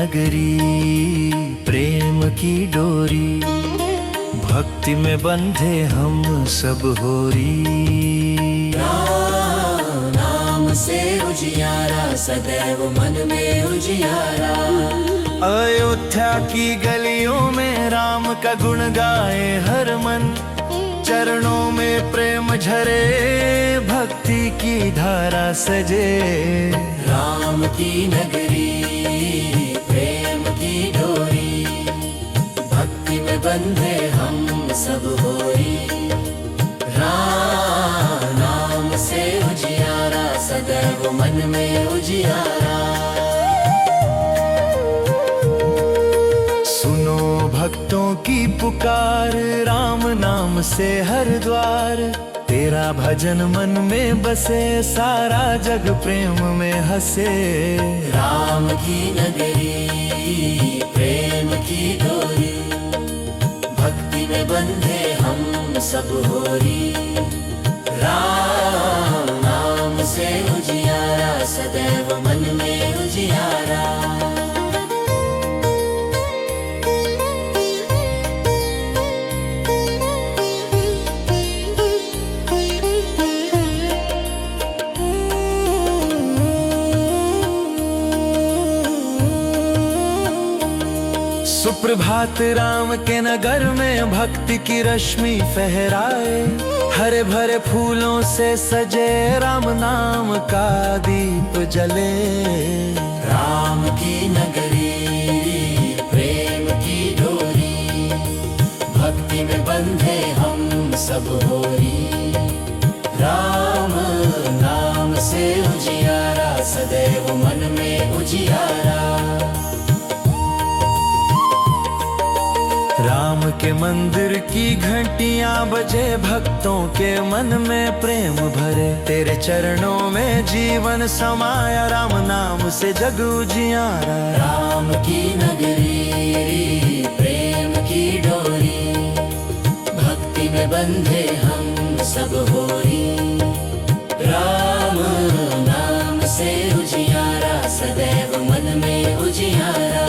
नगरी, प्रेम की डोरी, भक्ति में बंधे हम सब होरी। राम नाम से उजियारा, सदैव मन में उजियारा। अयोध्या की गलियों में राम का गुण गाए हर मन, चरणों में प्रेम झरे, भक्ति की धारा सजे। राम की नगरी, प्रेम की डोरी, भक्ति में बंधे हम सब होरी। राम नाम से उजियारा, सदैव मन में उजियारा। सुनो भक्तों की पुकार, राम नाम से हर द्वार, तेरा भजन मन में बसे, सारा जग प्रेम में हंसे। राम की नगरी, प्रेम की डोरी, भक्ति में बंधे हम सब होरी। राम नाम से उजियारा, सदैव मन में उजियारा। सुप्रभात राम के नगर में भक्ति की रश्मि फहराए, हरे भरे फूलों से सजे, राम नाम का दीप जले। राम की नगरी, प्रेम की डोरी, भक्ति में बंधे हम सब होरी। राम नाम से उजियारा, सदैव मन में उजियारा। राम के मंदिर की घंटियां बजे, भक्तों के मन में प्रेम भरे, तेरे चरणों में जीवन समाया, राम नाम से जग उजियारा। राम की नगरी, प्रेम की डोरी, भक्ति में बंधे हम सब होरी। राम नाम से उजियारा, सदैव मन में उजियारा।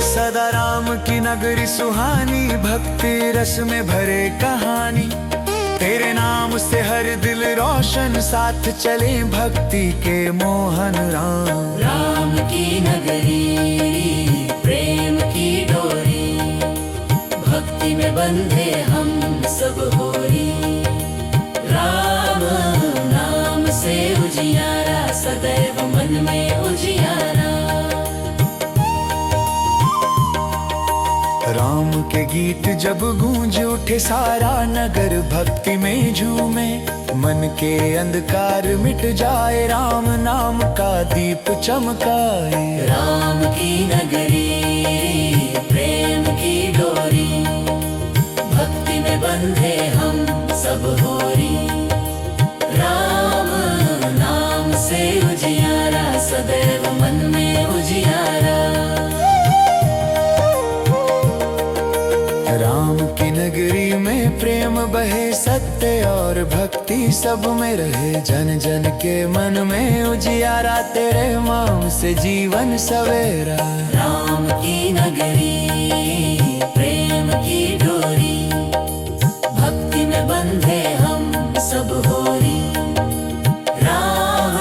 सदा राम की नगरी सुहानी, भक्ति रस में भरे कहानी, तेरे नाम से हर दिल रोशन, साथ चले भक्ति के मोहन राम। राम की नगरी, प्रेम की डोरी, भक्ति में बंधे हम सब होरी। राम नाम से उजियारा, सदैव मन में उजियारा। राम के गीत जब गूंज उठे, सारा नगर भक्ति में झूमे, मन के अंधकार मिट जाए, राम नाम का दीप चमकाए। राम की नगरी, प्रेम की डोरी, भक्ति में बंधे हम सब होरी। राम नाम से उजियारा, सदैव मन में उजियारा। राम की नगरी में प्रेम बहे, सत्य और भक्ति सब में रहे, जन जन के मन में उजियारा, तेरे नाम से जीवन सवेरा। राम की नगरी, प्रेम की डोरी, भक्ति में बंधे हम सब होरी। राम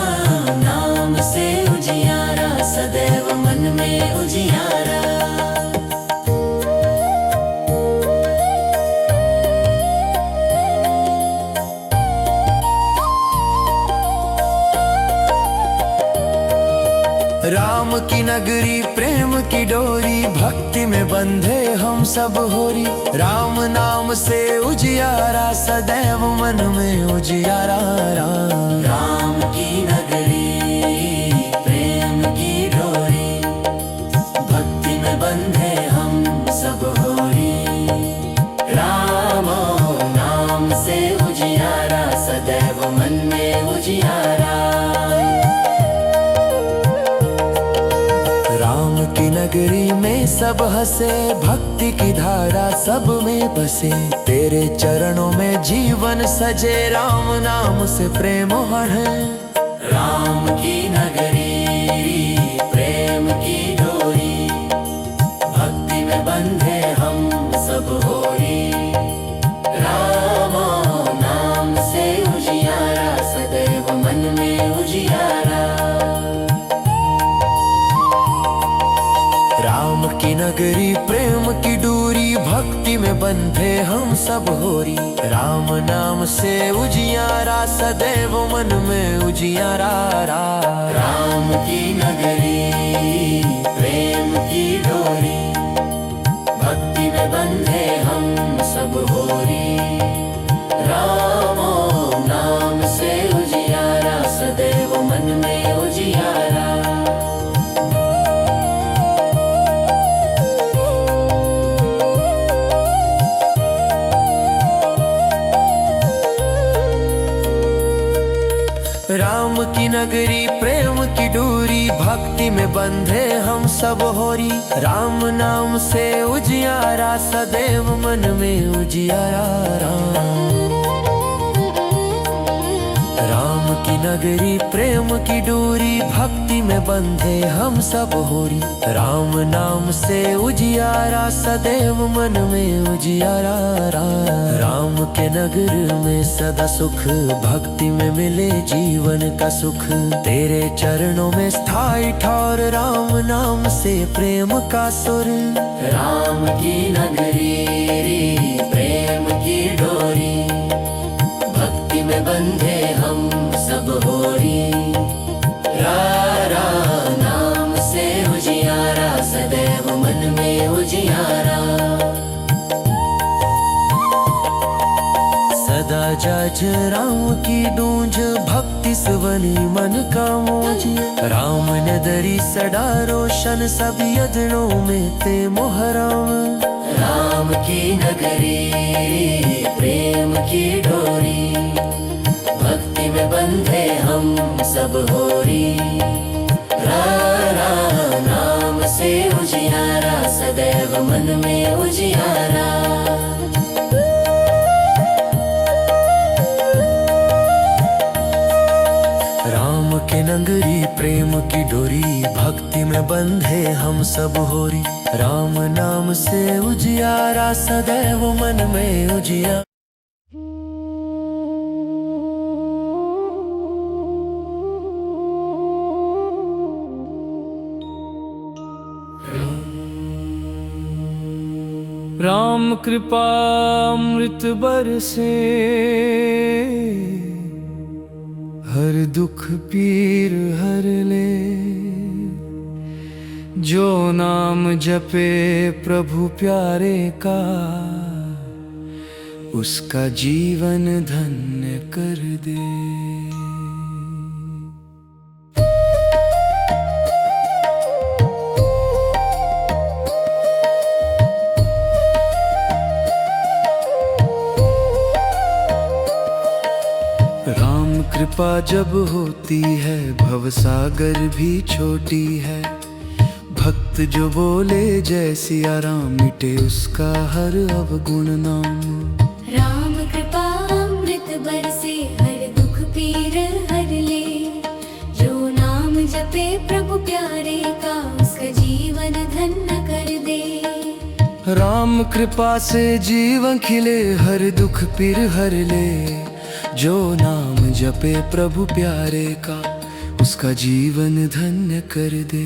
नाम से उजियारा, सदैव मन में उजियारा। राम की नगरी, प्रेम की डोरी, भक्ति में बंधे हम सब होरी। राम नाम से उजियारा, सदैव मन में उजियारा। राम की नगरी, प्रेम की डोरी, भक्ति में बंधे हम सब होरी। राम नाम से उजियारा, सदैव मन में उजियारा। राम की नगरी में सब सब हंसे, भक्ति की धारा सब में बसे। तेरे चरणों में जीवन सजे, राम नाम से प्रेम बढ़े। राम की नगरी प्रेम की डोरी, भक्ति में बंधे हम सब होरी। राम नाम से उजियारा, सदैव मन में उजियारा। राम की नगरी प्रेम की डोरी, भक्ति में बंधे हम सब होरी। राम नाम से उजियारा, सदैव मन में उजियारा। राम की नगरी प्रेम की डोरी, भक्ति में बंधे हम सब होरी। राम नाम से उजियारा, सदैव मन में उजियारा। राम की नगरी प्रेम की डोरी, भक्ति में बंधे हम सब होरी। राम नाम से उजियारा, सदैव मन में उजियारा। राम की नगरी प्रेम की डोरी, भक्ति में बंधे हम सब होरी। राम नाम से उजियारा, सदैव मन में उजियारा। राम के नगर में सदा सुख, भक्ति में मिले जीवन का सुख। तेरे चरणों में स्थायी ठौर, राम नाम से प्रेम का सुर। राम की नगरी प्रेम की डोरी, भक्ति में बंधे हम सब होरी। रा नाम से उजियारा, सदैव मन में उजियारा। सदा जज राम की डूंज, भक्ति सुवनी मन का मौज। राम नगरी सदा रोशन, सब यजनों में ते मोहराम। राम की नगरी प्रेम की डोरी, भक्ति में बंधे हम सब होरी। रा नाम से उजियारा, सदैव मन में उजियारा। राम के नगरी प्रेम की डोरी, भक्ति में बंधे हम सब होरी। राम नाम से उजियारा, सदैव मन में उजियारा। राम कृपा अमृत बरसे, हर दुख पीर हर ले। जो नाम जपे प्रभु प्यारे का, उसका जीवन धन्य कर दे। राम कृपा जब होती है, भवसागर भी छोटी है। भक्त जो बोले जय सिया राम, मिटे उसका हर अवगुण नाम। राम कृपा अमृत बरसे, हर दुख पीर हर ले। जो नाम जपे प्रभु प्यारे का, उसका जीवन धन्य कर दे। राम कृपा से जीवन खिले, हर दुख पीर हर ले। जो नाम जपे प्रभु प्यारे का, उसका जीवन धन्य कर दे।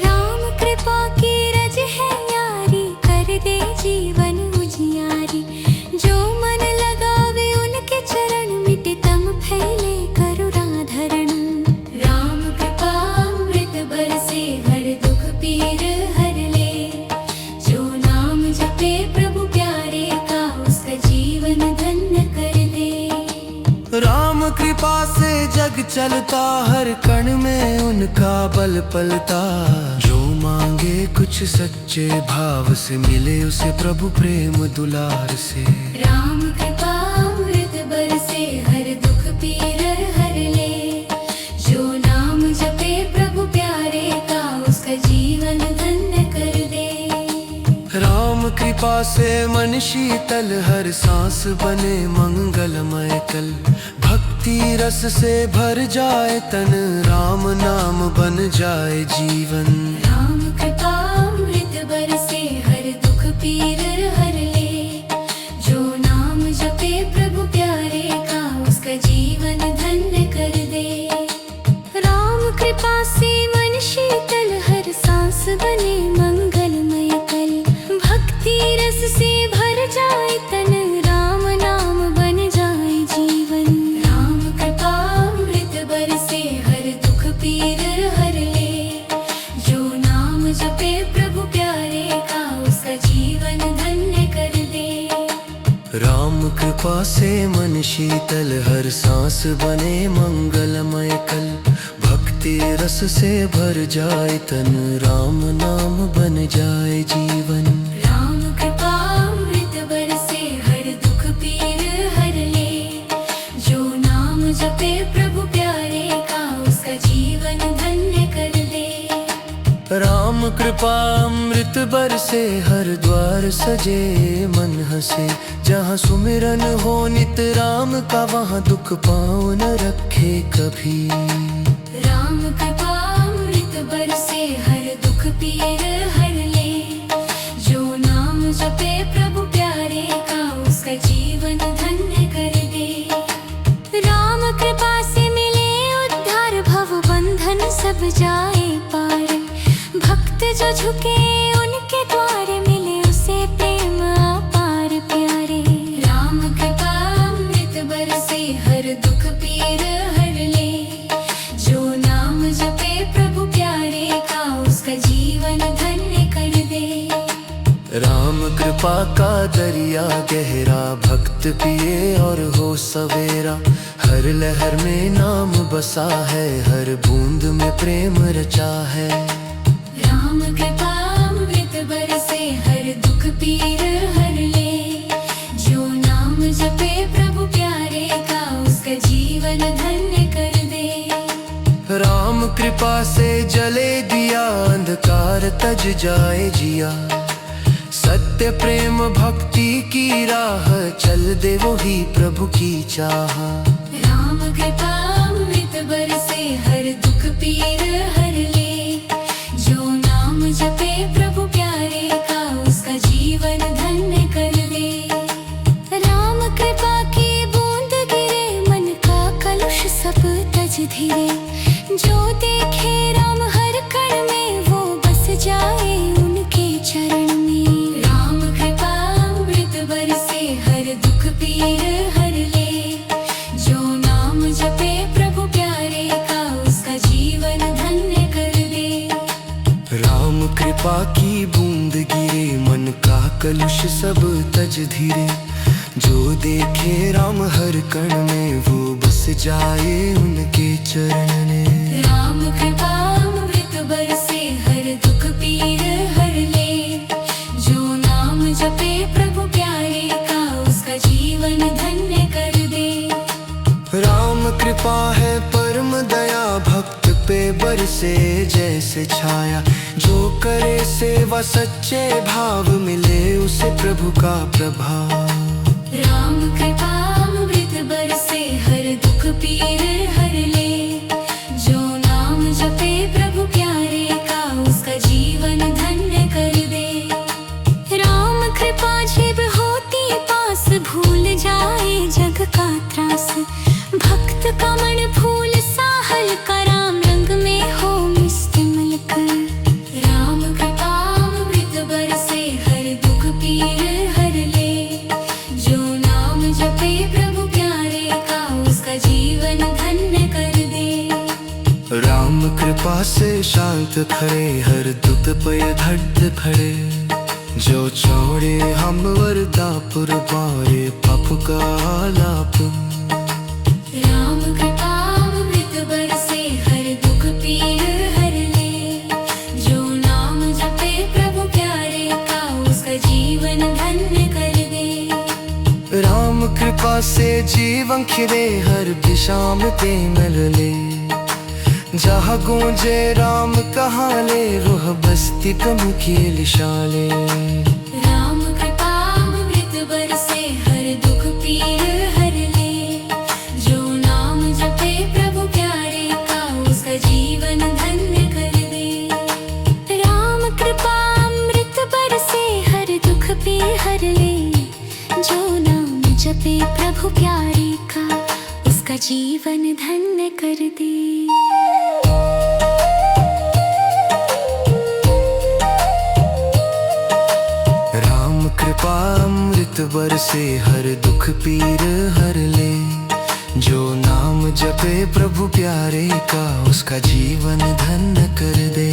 राम कृपा की रज है यारी, कर दे जीवन उजियारी। जो मन लगावे उनके चरण, मिटे तम फैले करुणा धरण। राम कृपा अमृत बरसे, हर दुख पीर हर ले। जो नाम जपे प्रभु प्यारे का, उसका जीवन धन्य कर दे। राम कृपा से जग चलता, हर कण में उनका बल पलता। जो मांगे कुछ सच्चे भाव से, मिले उसे प्रभु प्रेम दुलार से। राम कृपा अमृत बरसे, हर दुख पीर हर ले। उसका जीवन धन्य कर दे। राम कृपा से मन शीतल, हर सांस बने मंगलमय कल। भक्ति रस से भर जाए तन, राम नाम बन जाए जीवन। राम कृपा अमृत बरसे, हर दुख पीर हर ले। जो नाम जपे प्रभु प्यारे का, उसका जीवन धन्य कर दे। राम कृपा से मन शीतल, हर सांस बने मंगलमय कल। भक्ति रस से भर जाए तन, राम नाम बन जाए जीवन। राम कृपा अमृत बरसे, हर दुख पीर हर ले। जो नाम जपे प्रभु प्यारे का, उसका जीवन धन्य कर दे। राम कृपा से मन शीतल, हर सांस बने मंगलमय कल। भक्ति रस से भर जाए तन, राम नाम बन जाए जीवन। राम कृपा अमृत बरसे, हर दुख पीर हर ले। जो नाम जपे प्रभु प्यारे का, उसका जीवन धन्य कर दे। राम कृपा अमृत बरसे, हर द्वार सजे मन हंसे। जहाँ सुमिरन हो नित राम का, वहाँ दुख पाँव न रखे कभी। राम कृपा अमृत बरसे, हर दुख पीर हर ले। जो नाम जपे प्रभु प्यारे का, उसका जीवन धन्य कर दे। राम कृपा से मिले उद्धार, भव बंधन सब जाए पार। भक्त जो झुके उनके द्वार, मिले उसे प्रेम अपार प्यारे। राम कृपा अमृत बरसे, हर दुख पीर हर ले। जो नाम जपे प्रभु प्यारे का, उसका जीवन धन्य कर दे। राम कृपा का दरिया गहरा, भक्त पिए और हो सवेरा। हर लहर में नाम बसा है, हर बूंद में प्रेम रचा है। राम कृपा अमृत बरसे, हर दुख पीर हर ले। जो नाम जपे प्रभु प्यारे का, उसका जीवन धन्य कर दे। राम कृपा से जले दिया, अंधकार तज जाए जिया। सत्य प्रेम भक्ति की राह, चल दे वो ही प्रभु की चाह। राम कृपा अमृत बरसे, हर दुख पीर हर ले। जो नाम जपे प्रभु प्यारे का, उसका जीवन धन्य कर दे। राम कृपा की बूंद गिरे, मन का कलुष सब तज धीरे। जो देखे राम हर कण में, वो बस जाए उनके चरण में। राम कृपा अमृत बरसे, हर दुख पीर हर ले। जो नाम जपे प्रभु प्यारे का, उसका जीवन धन्य कर दे। राम कृपा की बूंद गिरे, मन का कलुष सब तज धीरे। जो देखे राम हर कण में, वो बस जाए उनके चरण में। राम कृपा अमृत बरसे, हर दुख पीर हर ले। जो नाम जपे प्रभु प्यारे का, उसका जीवन धन्य कर दे। राम कृपा है परम दया, भक्त पे बरसे जैसे छाया। जो करे सेवा सच्चे भाव, मिले उसे प्रभु का प्रभाव। राम कृपा अमृत बरसे, हर दुख पीर हर ले। जो नाम जपे प्रभु प्यारे का, उसका जीवन धन्य कर दे। राम कृपा जब होती पास, भूल जाए जग का त्रास। भक्त का मन फूल सा हल्का, राम रंग में हो मिष्ट मिलकर। राम कृपा अमृत बरसे, हर दुख पीर हर ले। जो नाम जपे प्रभु प्यारे का, उसका जीवन धन्य कर दे। राम कृपा से शांत खड़े, हर दुख पय धट खड़े। जो छोड़े हम वरदापुर, बारे पाप का आलाप। राम कृपा अमृत बरसे, हर दुख पीर हर ले। जो नाम जपे प्रभु प्यारे का, उसका जीवन धन्य कर दे। राम कृपा से जीवन खिले, हर दिशा में प्रेम ले। जहाँ गूंजे राम कहाले, रूह बस्ती कम खेल शाले। राम कृपा अमृत बरसे, हर दुख पीर हर ले। जो नाम जपे प्रभु प्यारे का, उसका जीवन धन्य कर दे। राम कृपा अमृत बरसे, हर दुख पीर हर ले। जो नाम जपे प्रभु प्यारे का, उसका जीवन धन्य कर दे। कृपा अमृत बरसे, हर दुख पीर हर ले। जो नाम जपे प्रभु प्यारे का, उसका जीवन धन्य कर दे।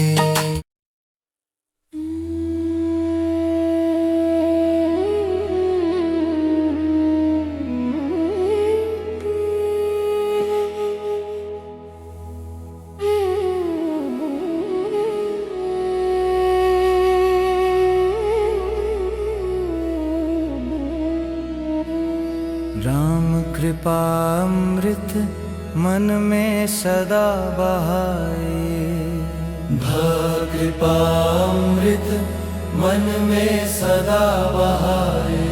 राम कृपा अमृत मन में सदा बहाए। कृपा अमृत मन में सदा बहाए।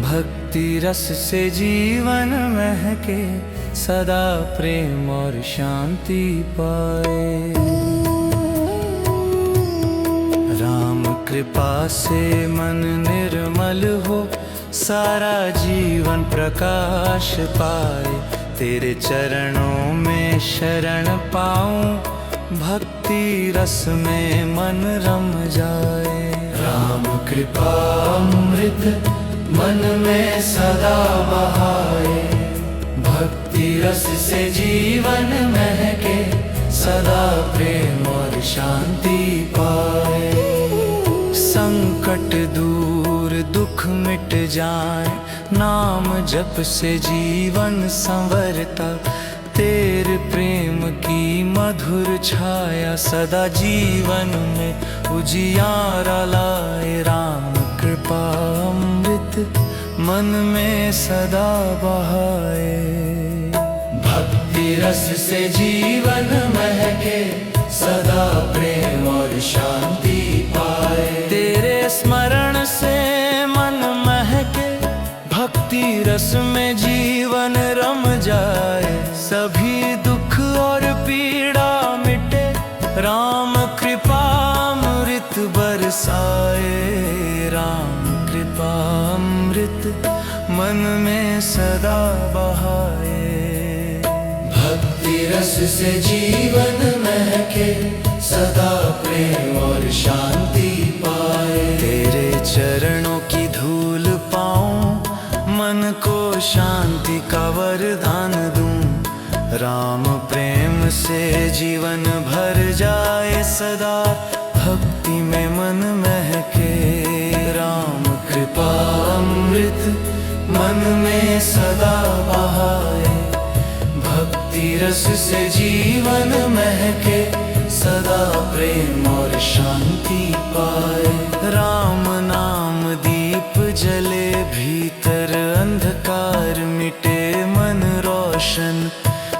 भक्ति रस से जीवन महके, सदा प्रेम और शांति पाए। राम कृपा से मन निर्मल हो, सारा जीवन प्रकाश पाए। तेरे चरणों में शरण पाऊं, भक्ति रस में मन रम जाए। राम कृपा अमृत मन में सदा बहाए। भक्ति रस से जीवन महके, सदा प्रेम और शांति पाए। संकट दूर दुख मिट जाए, नाम जप से जीवन संवरता। तेरे प्रेम की मधुर छाया, सदा जीवन में उजियारा लाए। राम कृपा अमृत मन में सदा बहाए। भक्ति रस से जीवन महके, सदा प्रेम और शांति पाए। तेरे स्मरण से मन महके, भक्ति रस में जीवन रम जाए। सभी दुख और पीड़ा मिटे, राम कृपा अमृत बरसाए। राम कृपा अमृत मन में सदा बहाए। भक्ति रस से जीवन महके, सदा प्रेम और शांति पाए। तेरे चरणों की धूल पाऊं, मन को शांति का वरदान दूं। राम प्रेम से जीवन भर जाए, सदा भक्ति में मन महके। राम कृपा अमृत मन में सदा बहाए। भक्ति रस से जीवन महके, सदा प्रेम और शांति पाए। राम नाम दीप जले भीतर, अंधकार मिटे मन रोशन।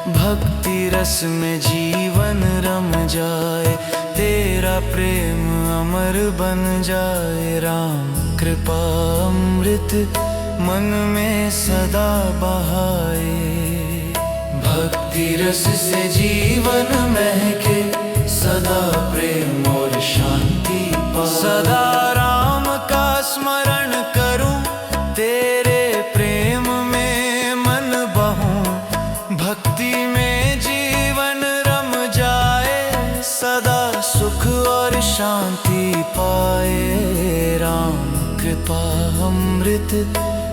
भक्ति रस में जीवन रम जाए, तेरा प्रेम अमर बन जाए। राम कृपा अमृत मन में सदा बहाए। भक्ति रस से जीवन महके, सदा प्रेम और शांति पाए। सदा राम का स्मरण करूं, तेरे प्रेम में मन बहूं। भक्ति में जीवन रम जाए, सदा सुख और शांति पाए। राम कृपा अमृत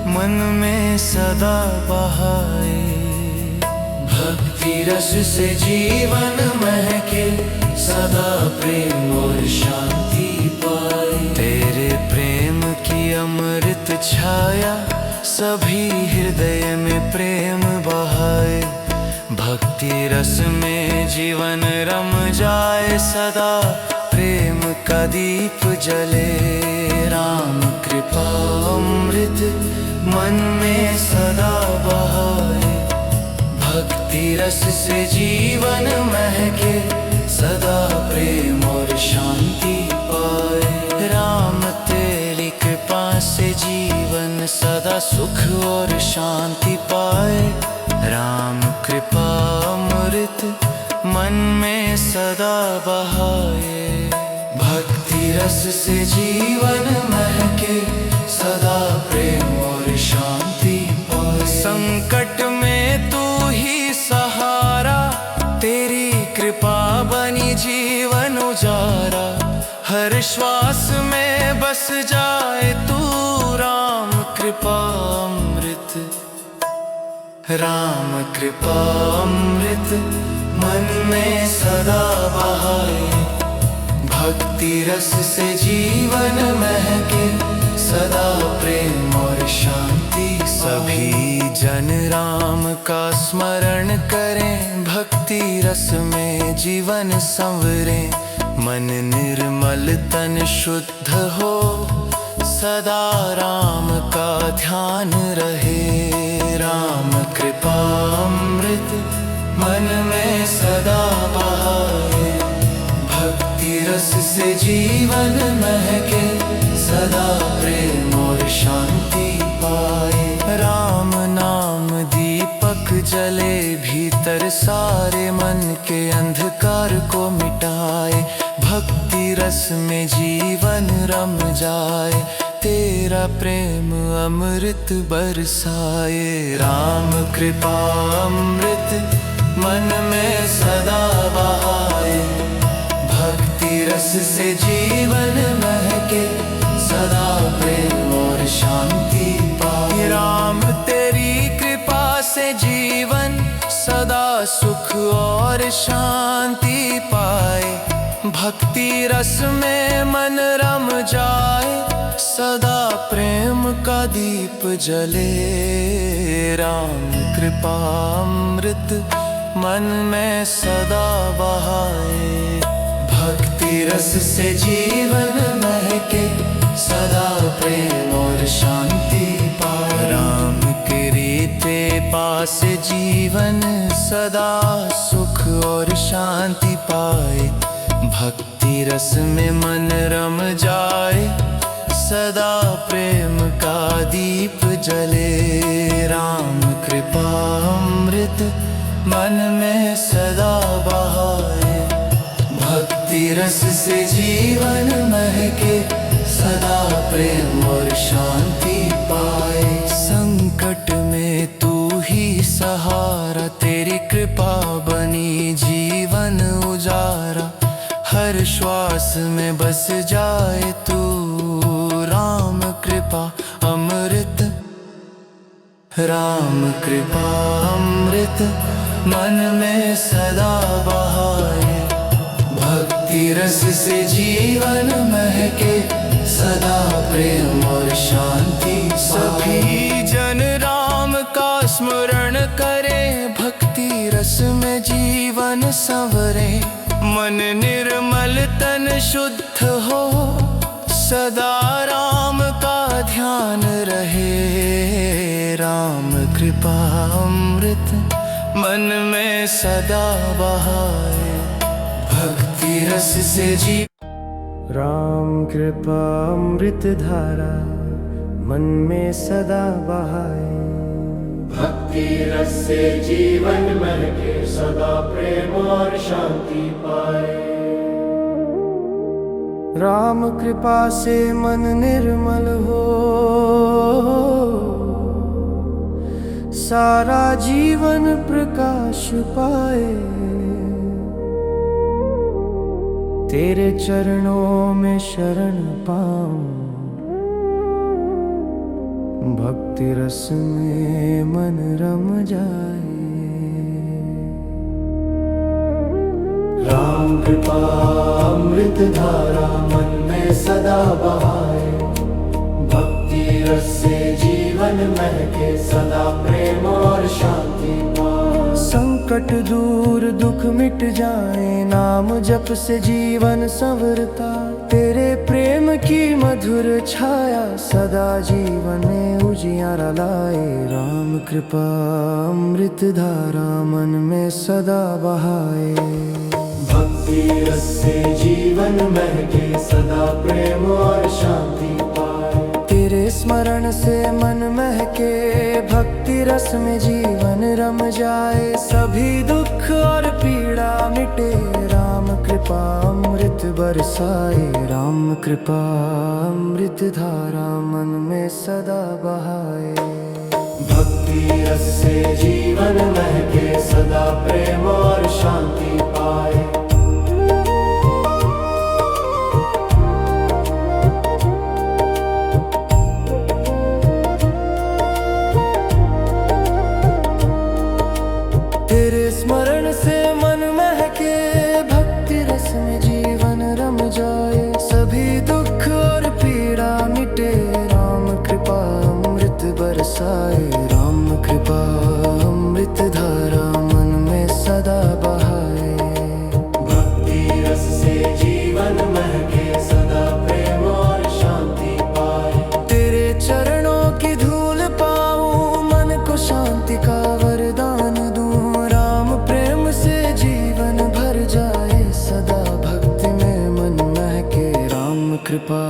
मन में सदा बहाए। भक्ति रस से जीवन महके, सदा प्रेम और शांति पाए। तेरे प्रेम की अमृत छाया, सभी हृदय में प्रेम बहाए। भक्ति रस में जीवन रम जाए, सदा प्रेम का दीप जले। राम कृपा अमृत मन में सदा बहाए। भक्ति भक्ति रस से जीवन महके, सदा प्रेम और शांति पाए। राम तेरी कृपा से जीवन सदा सुख और शांति पाए। राम कृपा अमृत मन में सदा बहाए। भक्ति रस से जीवन महके, सदा प्रेम और शांति पाए। संकट में तू ही सहारा, तेरी कृपा बनी जीवन उजारा। हर श्वास में बस जाए तू, राम कृपा अमृत। राम कृपा अमृत मन में सदा बहाए। भक्ति रस से जीवन महके, सदा प्रेम और शांति। सभी जन राम का स्मरण करें, भक्ति रस में जीवन संवरे। मन निर्मल तन शुद्ध हो, सदा राम का ध्यान रहे। राम कृपा अमृत मन में सदा बहाए। भक्ति रस से जीवन महके, सदा प्रेम और शांति पाए। राम नाम दीपक जले भीतर, सारे मन के अंधकार को मिटाए। भक्ति रस में जीवन रम जाए, तेरा प्रेम अमृत बरसाए। राम कृपा अमृत मन में सदा बहाए। भक्ति रस से जीवन महके, सदा प्रेम और शांति पाए। राम तेरी कृपा से जीवन सदा सुख और शांति पाए। भक्ति रस में मन रम जाए, सदा प्रेम का दीप जले। राम कृपा अमृत मन में सदा बहाए। भक्ति रस से जीवन महके, सदा प्रेम और शांति पाए। राम के रीते पास जीवन सदा सुख और शांति पाए। भक्ति रस में मन रम जाए, सदा प्रेम का दीप जले। राम कृपा अमृत मन में सदा बहाए। भक्ति रस से जीवन महके, सदा प्रेम और शांति पाए। संकट में तू ही सहारा, तेरी कृपा बनी जीवन उजारा। हर श्वास में बस जाए तू, राम कृपा अमृत। राम कृपा अमृत मन में सदा बहाए। भक्ति रस से जीवन महके, सदा प्रेम और शांति। सभी जन राम का स्मरण करें, भक्ति रस में जीवन संवरे। मन निर्मल तन शुद्ध हो, सदा राम का ध्यान रहे। राम कृपा अमृत मन में सदा बहाए। भक्ति रस से जी राम कृपा अमृत धारा मन में सदा बहाए। भक्ति रस से जीवन महके, सदा प्रेम और शांति पाए। राम कृपा से मन निर्मल हो, सारा जीवन प्रकाश पाए। तेरे चरणों में शरण पाऊं, भक्ति रस में मन रम जाए। राम कृपा अमृत धारा मन में सदा बहाए। भक्ति रस से जीवन महके, सदा प्रेम और शांति पाए। संकट दूर दुख मिट जाए, नाम जप से जीवन संवरता। तेरे प्रेम की मधुर छाया सदा जीवन में उजियारा लाए। राम कृपा अमृत धारा मन में सदा बहाए। भक्ति रस से जीवन महके सदा प्रेम और शांति पाए। तेरे स्मरण से मन महके भक्ति रस में जीवन रम जाए। सभी दुख और पीड़ा मिटे राम कृपा अमृत बरसाए। राम कृपा अमृत धारा मन में सदा बहाए। भक्ति रस से जीवन महके सदा प्रेम और शांति पाए। तेरे स्मरण से मन महके भक्ति रस में जीवन रम जाए। सभी दुख और पीड़ा मिटे राम कृपा अमृत बरसाए। राम कृपा अमृत धारा मन में सदा बहाए। भक्ति रस से जीवन महके सदा प्रेम और शांति पाए। तेरे चरणों की धूल पाऊं मन को शांति का वरदान दूं। राम प्रेम से जीवन भर जाए सदा भक्ति में मन महके। राम कृपा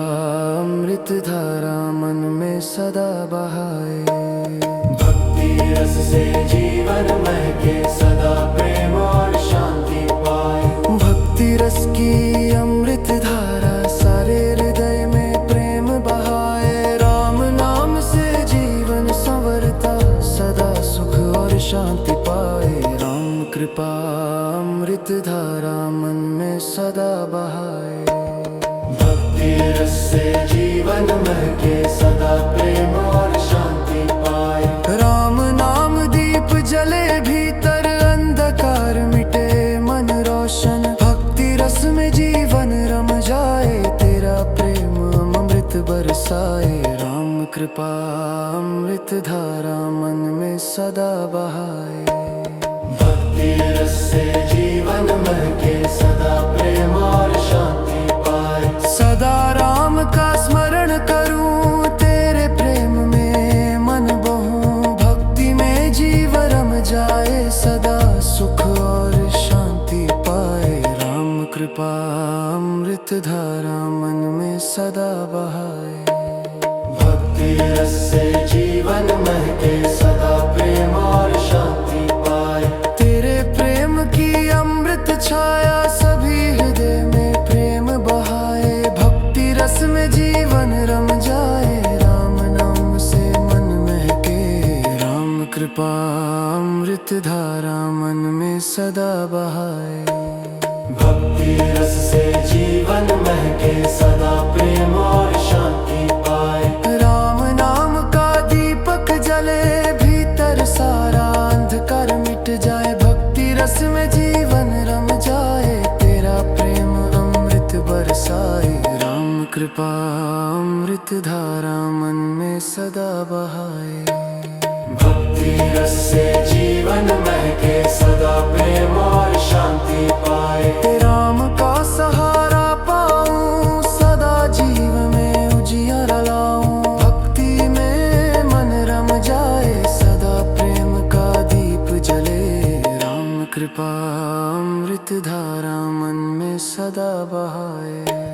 अमृत धारा मन में सदा बहाए। भक्ति रस से जीवन महके सदा प्रेम और शांति पाए। भक्ति रस की अमृत धारा सारे हृदय में प्रेम बहाए। राम नाम से जीवन संवरता सदा सुख और शांति पाए। राम कृपा अमृत धारा मन में सदा बहाए। भक्ति रस से जीवन महके सदा प्रेम और शांति पाए। राम नाम दीप जले भीतर अंधकार मिटे मन रोशन। भक्ति रस में जीवन रम जाए तेरा प्रेम अमृत बरसाए। राम कृपा अमृत धारा मन में सदा बहाए। भक्ति रस से जीवन महके सदा प्रेम और शांति पाए। सदा राम का स्मरण करूं तेरे प्रेम में मन बहूं। भक्ति में जीव रम जाए सदा सुख और शांति पाए। राम कृपा अमृत धारा मन में सदा बहाए। भक्ति रस से जीवन महके सदा प्रेम और शांति पाए। तेरे प्रेम की अमृत छाया सभी हृदय में प्रेम बहाए। भक्ति रस में जीवन रम जाए राम नाम से मन महके। राम कृपा अमृत धारा मन में सदा बहाए। भक्ति रस से जीवन महके सदा प्रेम और शांति पाए। राम नाम का दीपक जले भीतर सारा अंधकार मिट जाए। भक्ति रस में जीवन रम जाए तेरा प्रेम अमृत बरसाए। राम कृपा अमृत धारा मन में सदा बहाए। भक्ति रस से जीवन महके सदा प्रेम और शांति पाए। राम का सहारा पाऊं सदा जीव में उजियारा लाऊं। भक्ति में मन रम जाए सदा प्रेम का दीप जले। राम कृपा अमृत धारा मन में सदा बहाए।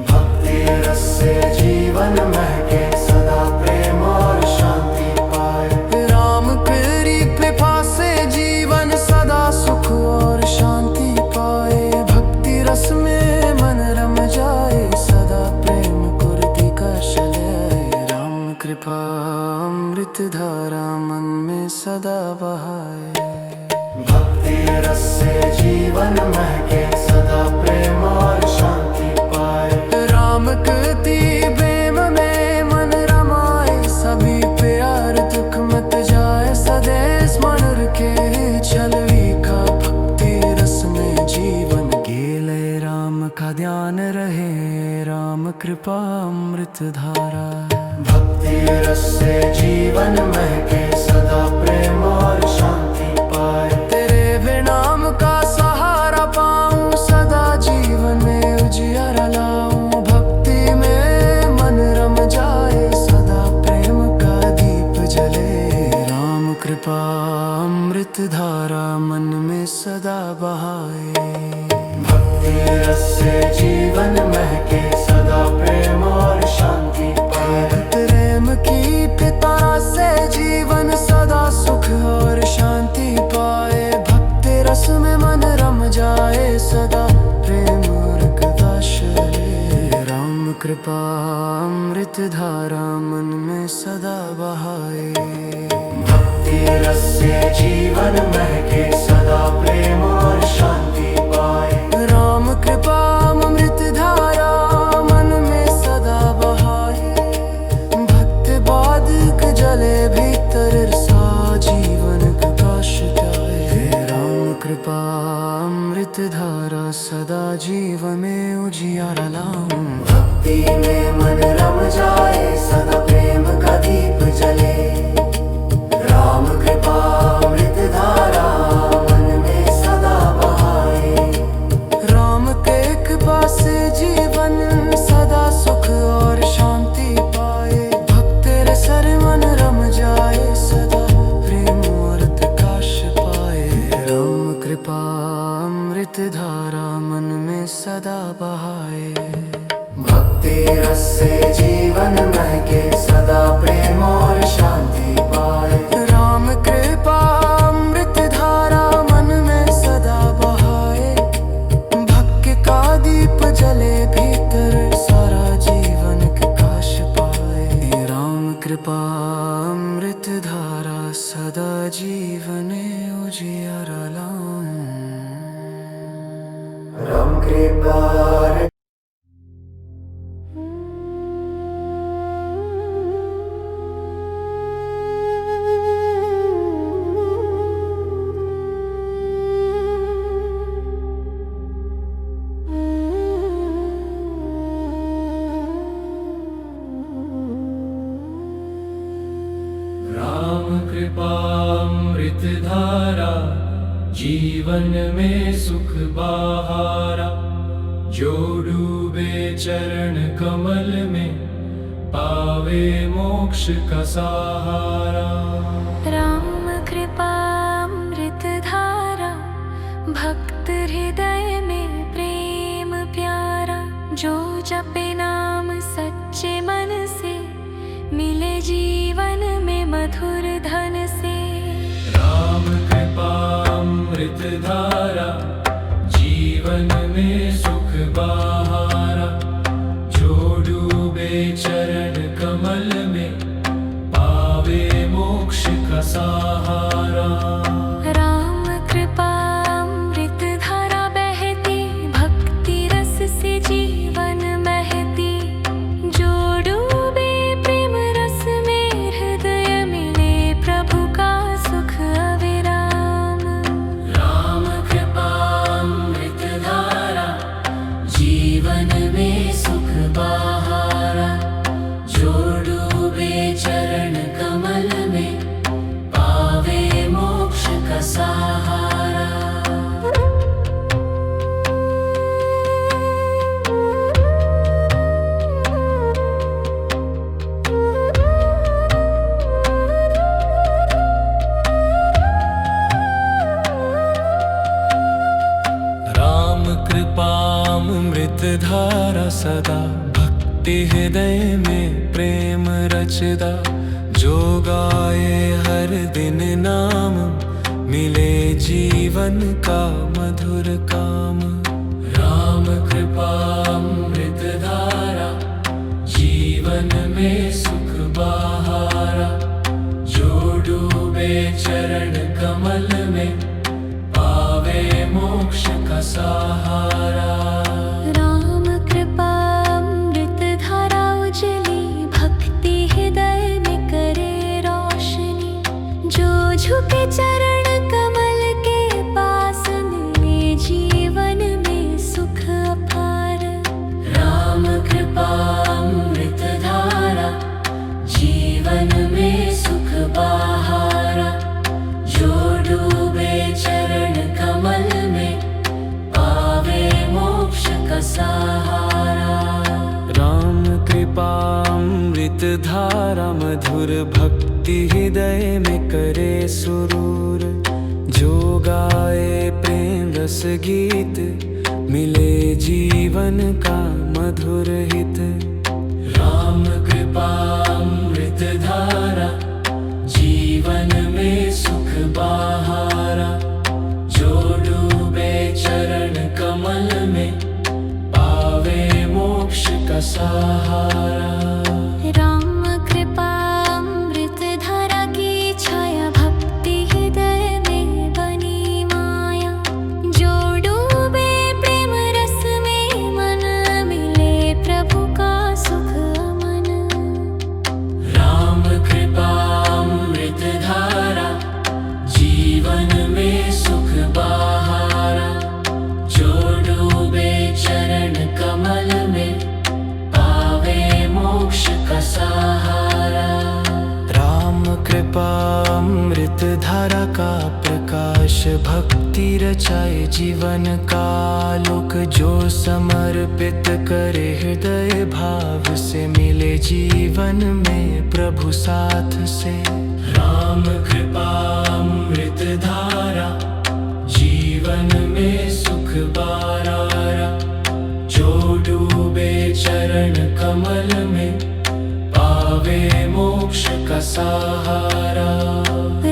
भक्ति रस से जीवन महके सदा प्रेम और शांति पाए। राम तेरी कृपा से जीवन सदा सुख और शांति पाए। भक्ति रस में मन रम जाए सदा प्रेम कुर्ती का शलय। राम कृपा अमृत धारा मन में सदा बहाए। भक्ति रस से जीवन महके सदा प्रेम और शांति पाए। राम कृति प्रेम में मन रमाए। सभी प्यार दुख मत जाए सदैव मन रखे छलवी का। भक्ति रस में जीवन गेले राम का ध्यान रहे। राम कृपा अमृत धारा। भक्ति रस से जीवन महके सदा प्रेम और शांति पाए। तेरे वे नाम का सहारा पाऊं सदा जीवन में उजियारा लाऊं। भक्ति में मन कृपा अमृत धारा मन में सदा बहाए। भक्ति रस से जीवन महके सदा प्रेम और शांति पाए। राम कृपा अमृत धारा मन में सदा बहाए। भक्त बादक जले भीतर सा जीवन प्रकाश जाए। राम कृपा अमृत धारा सदा जीवन में उजियारा लाऊं। भक्ति में मन रम जाए सदा प्रेम का दीप जले। राम कृपा अमृत धारा मन में सदा बहाए। राम के कृपा से जीवन सदा सुख और शांति पाए। भक्त सर मन रम जाए सदा प्रेम और प्रकाश पाए। राम कृपा अमृत धारा मन में सदा बहाए। भक्ति रस से जीवन महके सदा प्रेम और शांति पाए। राम कृपा अमृत धारा मन में सदा बहाए। भक्त का दीप जले भीतर सारा जीवन प्रकाश पाए। राम कृपा अमृत धारा सदा जीवन उजियारा लाऊं। राम कृपा कृपामृत धारा जीवन में सुख बहारा। जो डूबे चरण कमल में पावे मोक्ष का सहारा। राम कृपा अमृत धारा भक्त हृदय में प्रेम प्यारा। जो जपे नाम सच्चे मन से मिले जीवन में मधुर धन से। राम कृपामृत धारा जीवन में सुख बहारा। जो डूबे चरण कमल में पावे मोक्ष का सहारा। राम कृपा अमृत धारा बहती भक्ति रस से जीवन महती। जो डूबे प्रेम रस में हृदय मिले प्रभु का सुख अविराम। राम कृपामृत धारा जीवन में सुख बहारा। जो डूबे चरण कमल में पावे मोक्ष का सहारा। राम कृपामृत धारा सदा भक्ति हृदय में प्रेम रचदा। जो गाए हर दिन नाम मिले जीवन का मधुर काम। राम कृपामृत धारा जीवन में सुख बहारा। जो डूबे चरण कमल में पावे मोक्ष का सहारा। राम कृपा अमृत धारा उजली भक्ति हृदय में करे रोशनी। जो झुके चरण कमल के पास मिले जीवन में सुख अपार। राम कृपामृत धारा जीवन में सुख बहारा। जो डूबे चरण कमल में पावे मोक्ष का सहारा। राम कृपामृत धारा मधुर भक्ति हृदय में करे सुरूर। जो गाए प्रेम रस गीत मिले जीवन का मधुर हित। राम कृपामृत धारा जीवन में सुख बहारा। जो डूबे चरण कमल में पावे मोक्ष का सहारा। राम कृपा अमृत धारा की छाया भक्ति हृदय में बनी माया। जो डूबे प्रेम रस में मन मिले प्रभु का सुख अमन। राम कृपा अमृत धारा जीवन में सुख बहारा। जो डूबे चरण कमल में पावे मोक्ष का सहारा। राम कृपा अमृत धारा का प्रकाश भक्ति रचाए जीवन का आलोक। जो समर्पित करे हृदय भाव से मिले जीवन में प्रभु साथ से। राम कृपा अमृत धारा जीवन में सुख बहारा। जो डूबे चरण कमल में पावे मोक्ष का सहारा।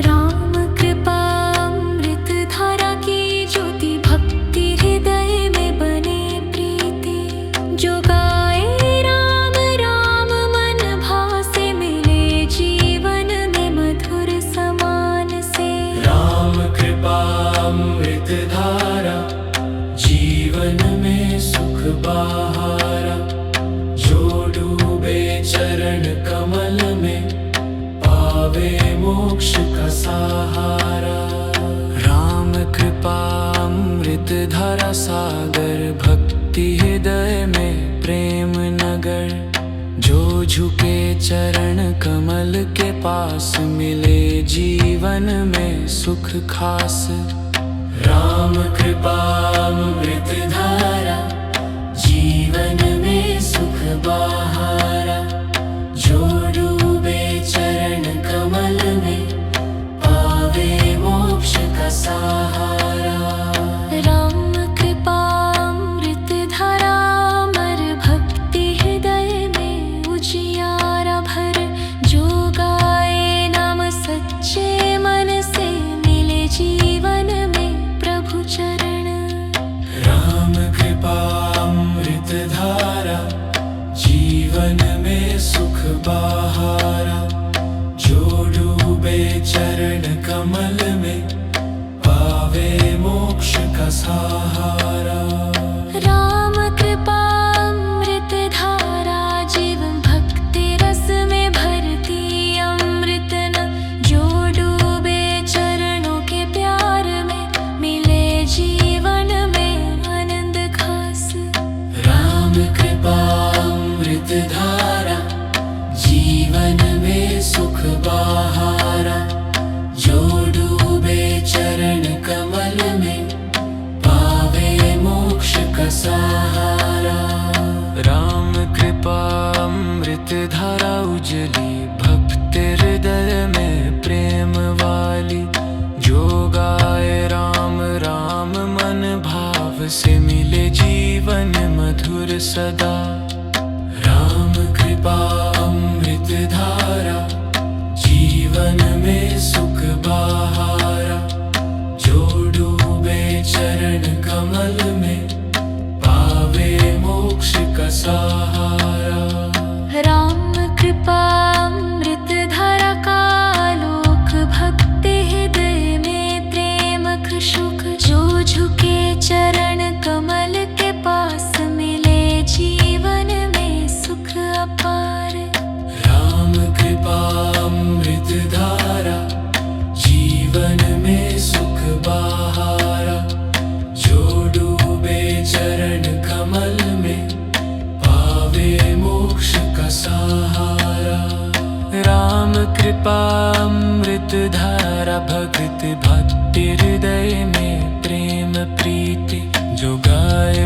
राम कृपा अमृत धारा की ज्योति भक्ति हृदय में बने प्रीति। जो गाए राम राम मन भाव से मिले जीवन में मधुर समान से। राम कृपा अमृत धारा जीवन में सुख बहारा। जो डूबे चरण कमल में पावे मोक्ष का सहारा। राम कृपा अमृत धारा सागर भक्ति हृदय में प्रेम नगर। जो झुके चरण कमल के पास मिले जीवन में सुख खास। राम कृपा अमृत धारा जीवन में सुख बहारा। जो डूबे चरण कमल में पावे मोक्ष का सहारा। राम कृपा अमृत धारा अमर भक्ति हृदय में उजियारा भर। जो गाए नाम सच्चे मन से मिले जीवन में प्रभु चरण। राम कृपा अमृत धारा जीवन में सुख बहारा। जो डूबे चरण कमल में पावे मोक्ष का सहारा। राम कृपा अमृत धारा जीवन भक्ति रस में भरती अमृत न। जो डूबे चरणों के प्यार में मिले जीवन में आनंद खास। राम कृपा अमृत धारा जीवन में सुख बहारा। जो डूबे चरण कमल में पावे मोक्ष का सहारा। राम कृपा अमृत धारा उजली भक्ति हृदय में प्रेम वाली। जो गाए राम राम मन भाव से मिले जीवन मधुर सदा। राम कृपा अमृत धारा जीवन में सुख बहारा। जो डूबे चरण कमल में पावे मोक्ष का सहारा। राम कृपा अमृत धारा का आलोक भक्ति हृदय में प्रेम खुशुक। जो झुके चरण कमल के पास मिले जीवन में सुख अपार। राम कृपा अमृत धारा जीवन में सुख बहारा। जो डूबे चरण कमल में पावे मोक्ष का सहारा। राम कृपा अमृत धारा भक्ति भक्ति हृदय में प्रेम प्रीति। जो गाए